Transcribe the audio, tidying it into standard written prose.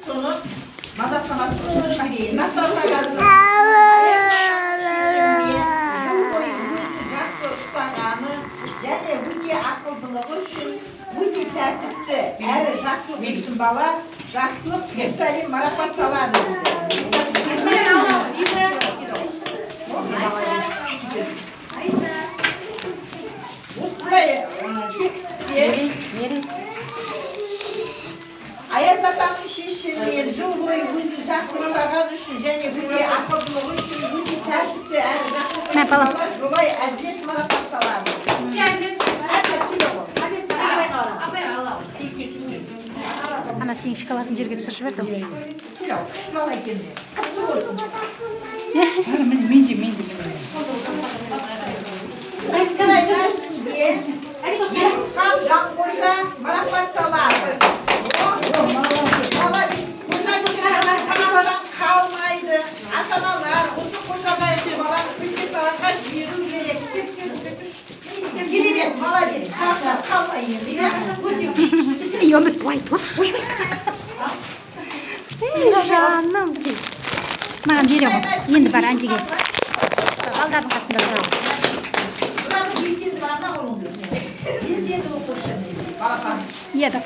Sonra mazatlamasını şişireyim. Nasıl kagazı? Және өте ақылдылығы үшін өте тәртіпті әрі жақсылық еткен бала жақсылық Сталин марапатталады. Осындай текстте Аяз атаның шешімімен жыл бойы өзін жақсы ұстаған үшін және өте ақылдылығы үшін өте тәртіпті әрі жақсылық еткен бала жолай әділет марапатталады. Ана сенің шоколадың жерге түсіріп жіберді. Жанқожа марапатталады. Баладан қалмайды. Ата-аналар осы қожабай баланы мектепке жіберу керек. Керемет, молодец. Қалмай енді. Еміт былай тұр. Жаным. Маған бере ғой. Енді бар әнжеге. Балдардың қасында тұрау. Бұлардың белсенді барына оның белсенді оқушы. Балапан. Еді.